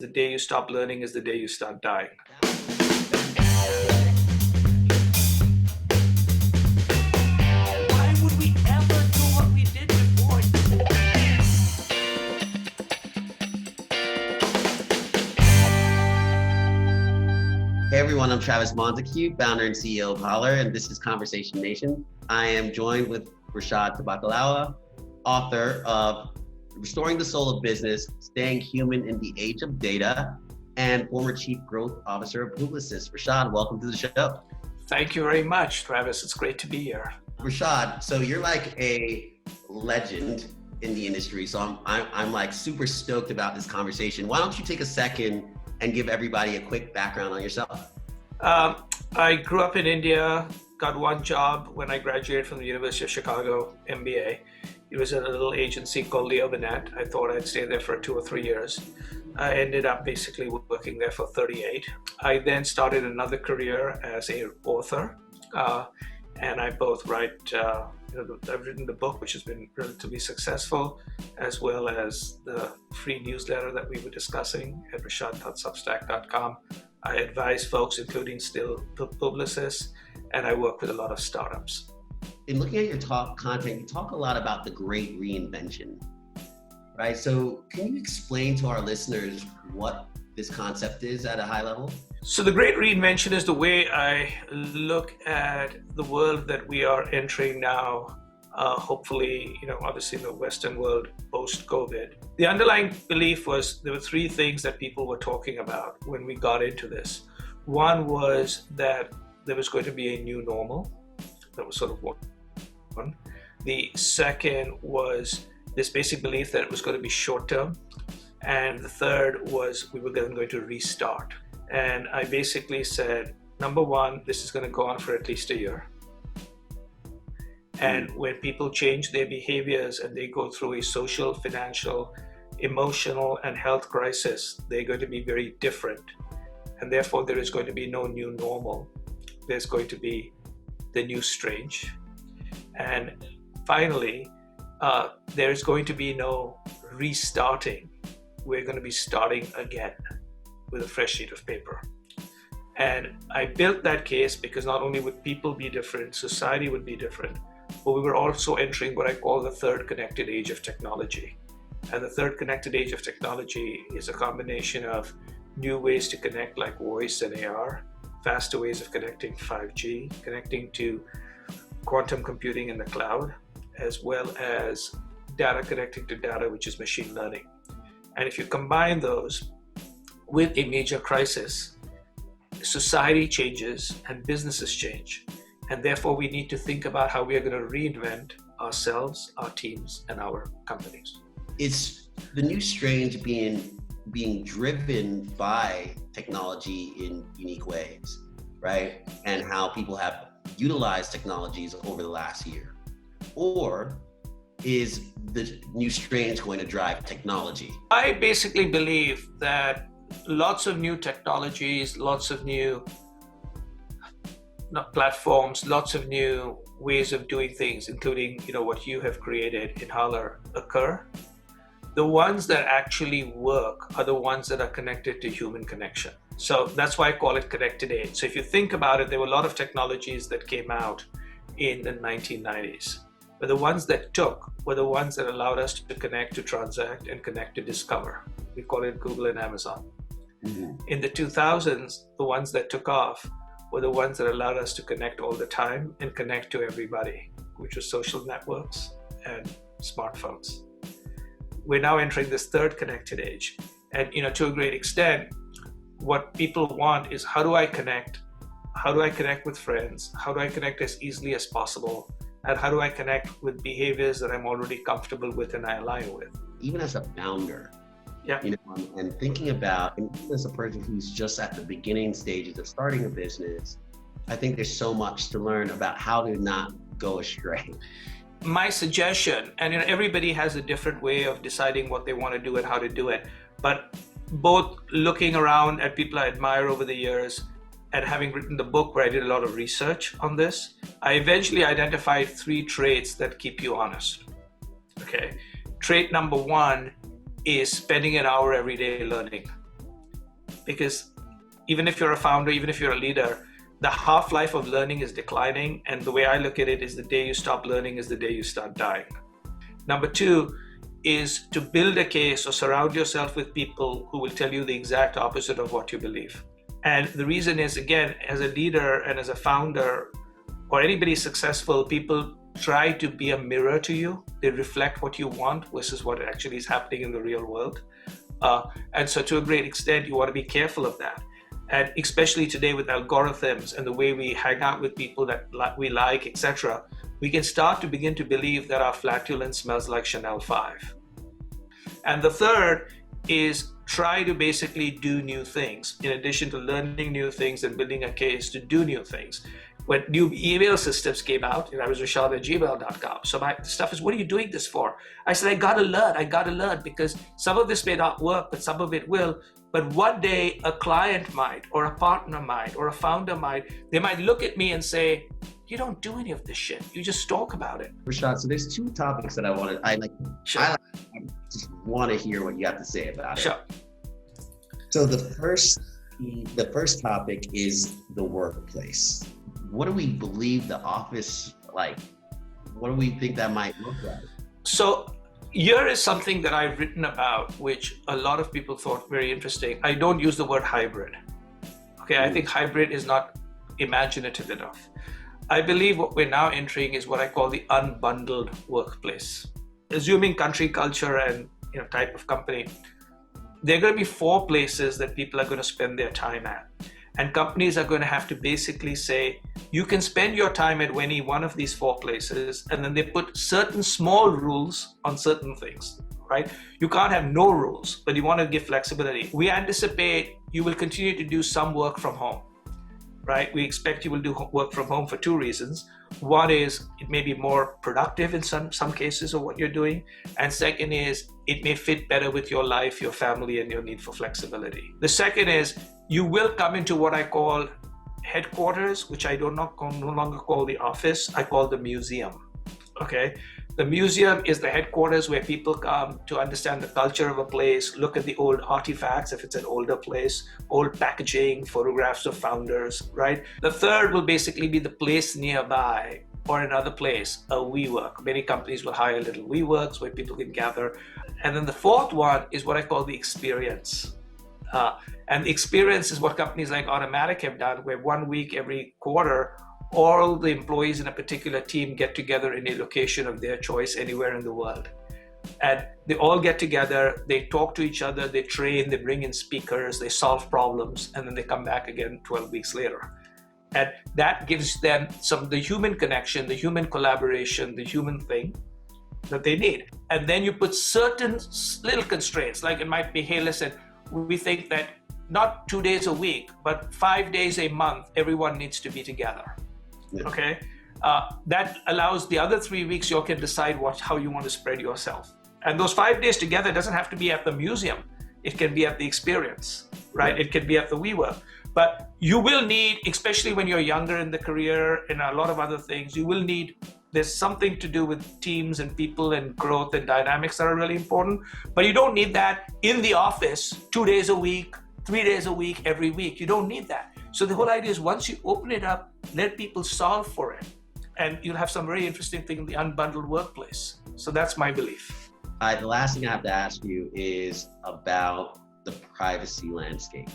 The day you stop learning is the day you start dying. Why would we ever do what we did before? Hey everyone, I'm Travis Montague, founder and CEO of Holler, and this is Conversation Nation. I am joined with Rishad Tobaccowala, author of Restoring the Soul of Business, Staying Human in the Age of Data, and former Chief Growth Officer of Publicis. Rishad, welcome to the show. Thank you very much, Travis. It's great to be here. Rishad, so you're like a legend in the industry, so I'm like super stoked about this conversation. Why don't you take a second and give everybody a quick background on yourself? I grew up in India, got one job when I graduated from the University of Chicago, MBA. It was at a little agency called Leo Burnett. I thought I'd stay there for 2 or 3 years. I ended up basically working there for 38. I then started another career as an author, and I both write, I've written the book, which has been relatively successful, as well as the free newsletter that we were discussing at rishad.substack.com. I advise folks, including still Publicis, and I work with a lot of startups. In looking at your content, you talk a lot about the great reinvention, right? So can you explain to our listeners what this concept is at a high level? So the great reinvention is the way I look at the world that we are entering now, hopefully, obviously in the Western world post-COVID. The underlying belief was there were 3 things that people were talking about when we got into this. One was that there was going to be a new normal. That was sort of one. The second was this basic belief that it was going to be short-term. And the third was we were then going to restart. And I basically said, number one, this is going to go on for at least a year. And when people change their behaviors and they go through a social, financial, emotional, and health crisis, they're going to be very different. And therefore, there is going to be no new normal. There's going to be the new strange. And finally, there's going to be no restarting. We're going to be starting again with a fresh sheet of paper. And I built that case because not only would people be different, society would be different, but we were also entering what I call the third connected age of technology. And the third connected age of technology is a combination of new ways to connect like voice and AR, faster ways of connecting 5G, connecting to quantum computing in the cloud, as well as data connecting to data, which is machine learning. And if you combine those with a major crisis, society changes and businesses change. And therefore, we need to think about how we are going to reinvent ourselves, our teams, and our companies. It's the new strange being driven by technology in unique ways, right? And how people have utilized technologies over the last year. Or is the new strange going to drive technology? I basically believe that lots of new technologies, lots of new platforms, lots of new ways of doing things, including what you have created in Holler, occur. The ones that actually work are the ones that are connected to human connection. So that's why I call it connected age. So if you think about it, there were a lot of technologies that came out in the 1990s. But the ones that took were the ones that allowed us to connect, to transact, and connect to discover. We call it Google and Amazon. Mm-hmm. In the 2000s, the ones that took off were the ones that allowed us to connect all the time and connect to everybody, which was social networks and smartphones. We're now entering this third connected age. And to a great extent, what people want is how do I connect? How do I connect with friends? How do I connect as easily as possible? And how do I connect with behaviors that I'm already comfortable with and I align with? Even as a founder, yeah, and thinking about, and even as a person who's just at the beginning stages of starting a business, I think there's so much to learn about how to not go astray. My suggestion, and everybody has a different way of deciding what they want to do and how to do it, but both looking around at people I admire over the years and having written the book where I did a lot of research on this, I eventually identified 3 traits that keep you honest. Okay. Trait number 1 is spending an hour every day learning. because even if you're a founder, even if you're a leader, the half-life of learning is declining. And the way I look at it is the day you stop learning is the day you start dying. Number two is to build a case or surround yourself with people who will tell you the exact opposite of what you believe. And the reason is, again, as a leader and as a founder or anybody successful, people try to be a mirror to you. They reflect what you want versus what actually is happening in the real world. And so to a great extent, you want to be careful of that. And especially today with algorithms and the way we hang out with people that we like, etc., we can start to begin to believe that our flatulence smells like Chanel 5. And the third is try to basically do new things in addition to learning new things and building a case to do new things. When new email systems came out, I was Rishad at gmail.com. So my stuff is, what are you doing this for? I said, I gotta learn because some of this may not work, but some of it will. But one day a client might, or a partner might, or a founder might, they might look at me and say, you don't do any of this shit. You just talk about it. Rishad, so there's two topics that I just want to hear what you have to say about Sure. it. So the first topic is the workplace. What do we believe the office like? What do we think that might look like? So here is something that I've written about, which a lot of people thought very interesting. I don't use the word hybrid. Okay, I think hybrid is not imaginative enough. I believe what we're now entering is what I call the unbundled workplace. Assuming country, culture, and type of company, there are going to be 4 places that people are going to spend their time at. And companies are going to have to basically say, you can spend your time at any one of these 4 places, and then they put certain small rules on certain things, right? You can't have no rules, but you want to give flexibility. We anticipate you will continue to do some work from home, right? We expect you will do work from home for 2 reasons. One is it may be more productive in some cases of what you're doing. And second is it may fit better with your life, your family, and your need for flexibility. The second is you will come into what I call headquarters, which I no longer call the office, I call the museum, okay? The museum is the headquarters where people come to understand the culture of a place, look at the old artifacts, if it's an older place, old packaging, photographs of founders, right? The third will basically be the place nearby or another place, a WeWork. Many companies will hire little WeWorks where people can gather. And then the fourth one is what I call the experience. And the experience is what companies like Automatic have done, where 1 week every quarter, all the employees in a particular team get together in a location of their choice anywhere in the world. And they all get together, they talk to each other, they train, they bring in speakers, they solve problems, and then they come back again 12 weeks later. And that gives them the human connection, the human collaboration, the human thing that they need. And then you put certain little constraints, like it might be, hey, listen, we think that not 2 days a week, but 5 days a month, everyone needs to be together. Yeah. Okay, that allows the other 3 weeks you can decide how you want to spread yourself. And those 5 days together doesn't have to be at the museum. It can be at the experience, right? Yeah. It can be at the WeWork. But you will need, especially when you're younger in the career and a lot of other things, there's something to do with teams and people and growth and dynamics that are really important. But you don't need that in the office 2 days a week, 3 days a week, every week. You don't need that. So the whole idea is once you open it up, let people solve for it. And you'll have some very interesting thing in the unbundled workplace. So that's my belief. The last thing I have to ask you is about the privacy landscape.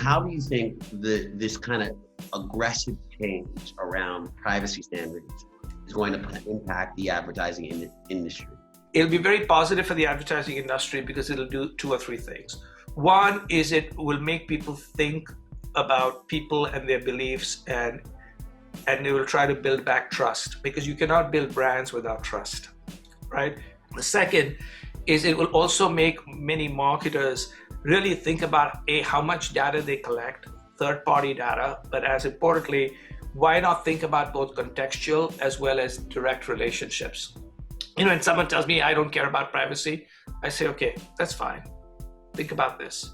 How do you think this kind of aggressive change around privacy standards is going to impact the advertising industry? It'll be very positive for the advertising industry because it'll do 2 or 3 things. One is it will make people think about people and their beliefs, and they will try to build back trust, because you cannot build brands without trust, right? The second is it will also make many marketers really think about how much data they collect, third-party data, but as importantly, why not think about both contextual as well as direct relationships? When someone tells me I don't care about privacy, I say, okay, that's fine. Think about this.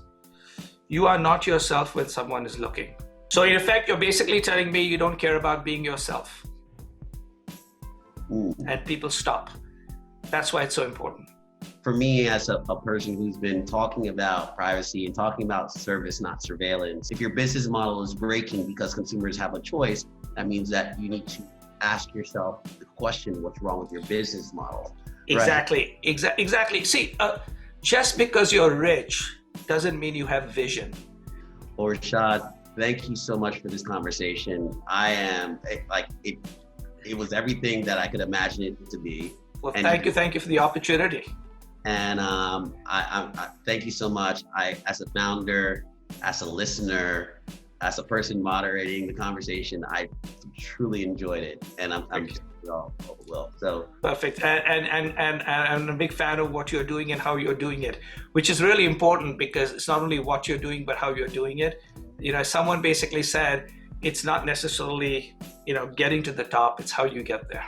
You are not yourself when someone is looking. So in effect, you're basically telling me you don't care about being yourself. Ooh. And people stop. That's why it's so important. for me as a person who's been talking about privacy and talking about service, not surveillance, if your business model is breaking because consumers have a choice, that means that you need to ask yourself the question, what's wrong with your business model? Exactly. Right? Exactly. See, just because you're rich doesn't mean you have vision. Well, Rishad, thank you so much for this conversation. It was everything that I could imagine it to be. Well, thank you for the opportunity. And I thank you so much. As a founder, as a listener, as a person moderating the conversation, I truly enjoyed it, and I'm sure we all will. So perfect. And I'm a big fan of what you're doing and how you're doing it, which is really important because it's not only what you're doing but how you're doing it. You know, someone basically said it's not necessarily, you know, getting to the top; it's how you get there.